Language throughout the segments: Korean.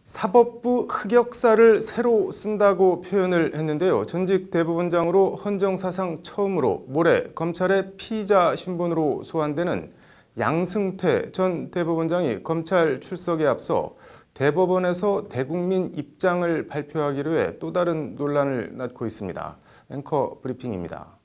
사법부 흑역사를 새로 쓴다고 표현을 했는데요. 전직 대법원장으로 헌정사상 처음으로 모레 검찰의 피의자 신분으로 소환되는 양승태 전 대법원장이 검찰 출석에 앞서 대법원에서 대국민 입장을 발표하기로 해 또 다른 논란을 낳고 있습니다. 앵커 브리핑입니다.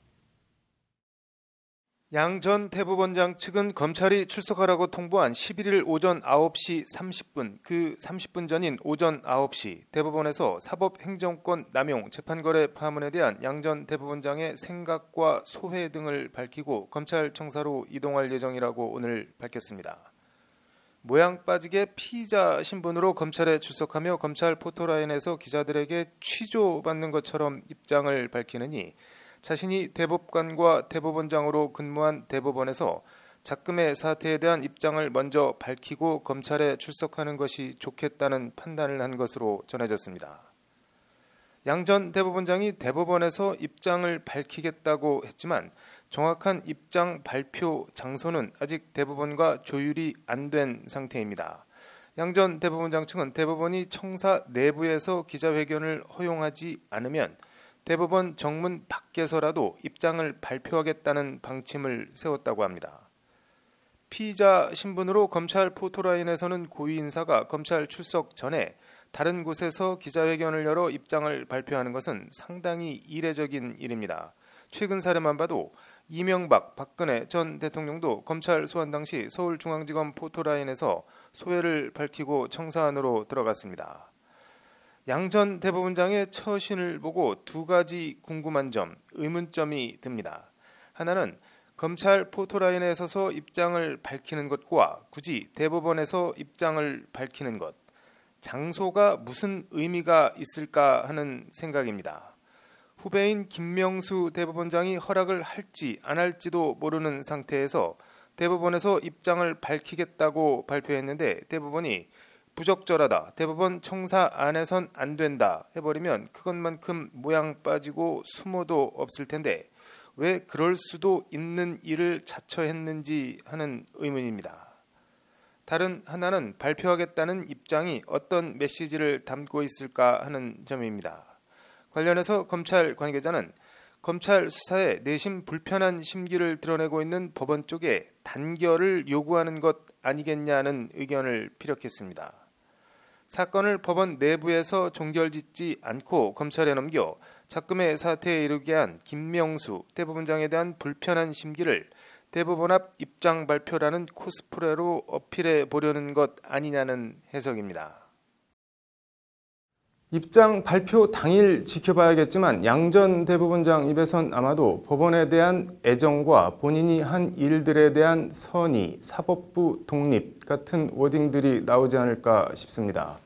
양 전 대법원장 측은 검찰이 출석하라고 통보한 11일 오전 9시 30분, 그 30분 전인 오전 9시 대법원에서 사법행정권 남용 재판거래 파문에 대한 양 전 대법원장의 생각과 소회 등을 밝히고 검찰청사로 이동할 예정이라고 오늘 밝혔습니다. 모양 빠지게 피의자 신분으로 검찰에 출석하며 검찰 포토라인에서 기자들에게 취조받는 것처럼 입장을 밝히느니 자신이 대법관과 대법원장으로 근무한 대법원에서 작금의 사태에 대한 입장을 먼저 밝히고 검찰에 출석하는 것이 좋겠다는 판단을 한 것으로 전해졌습니다. 양 전 대법원장이 대법원에서 입장을 밝히겠다고 했지만 정확한 입장 발표 장소는 아직 대법원과 조율이 안 된 상태입니다. 양 전 대법원장 측은 대법원이 청사 내부에서 기자회견을 허용하지 않으면 대법원 정문 밖에서라도 입장을 발표하겠다는 방침을 세웠다고 합니다. 피의자 신분으로 검찰 포토라인에서는 고위 인사가 검찰 출석 전에 다른 곳에서 기자회견을 열어 입장을 발표하는 것은 상당히 이례적인 일입니다. 최근 사례만 봐도 이명박, 박근혜 전 대통령도 검찰 소환 당시 서울중앙지검 포토라인에서 소회를 밝히고 청사 안으로 들어갔습니다. 양 전 대법원장의 처신을 보고 두 가지 궁금한 점, 의문점이 듭니다. 하나는 검찰 포토라인에 서서 입장을 밝히는 것과 굳이 대법원에서 입장을 밝히는 것, 장소가 무슨 의미가 있을까 하는 생각입니다. 후배인 김명수 대법원장이 허락을 할지 안 할지도 모르는 상태에서 대법원에서 입장을 밝히겠다고 발표했는데 대법원이 부적절하다, 대법원 청사 안에선 안 된다 해버리면 그것만큼 모양 빠지고 수모도 없을 텐데 왜 그럴 수도 있는 일을 자처했는지 하는 의문입니다. 다른 하나는 발표하겠다는 입장이 어떤 메시지를 담고 있을까 하는 점입니다. 관련해서 검찰 관계자는 검찰 수사에 내심 불편한 심기를 드러내고 있는 법원 쪽에 단결을 요구하는 것 아니겠냐는 의견을 피력했습니다. 사건을 법원 내부에서 종결짓지 않고 검찰에 넘겨 작금의 사태에 이르게 한 김명수 대법원장에 대한 불편한 심기를 대법원 앞 입장 발표라는 코스프레로 어필해 보려는 것 아니냐는 해석입니다. 입장 발표 당일 지켜봐야겠지만 양 전 대법원장 입에선 아마도 법원에 대한 애정과 본인이 한 일들에 대한 선의, 사법부 독립 같은 워딩들이 나오지 않을까 싶습니다.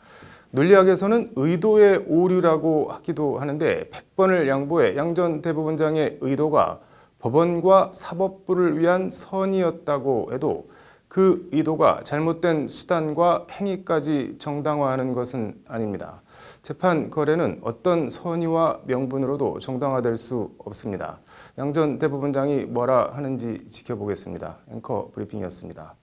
논리학에서는 의도의 오류라고 하기도 하는데 100번을 양보해 양 전 대법원장의 의도가 법원과 사법부를 위한 선의였다고 해도 그 의도가 잘못된 수단과 행위까지 정당화하는 것은 아닙니다. 재판 거래는 어떤 선의와 명분으로도 정당화될 수 없습니다. 양 전 대법원장이 뭐라 하는지 지켜보겠습니다. 앵커 브리핑이었습니다.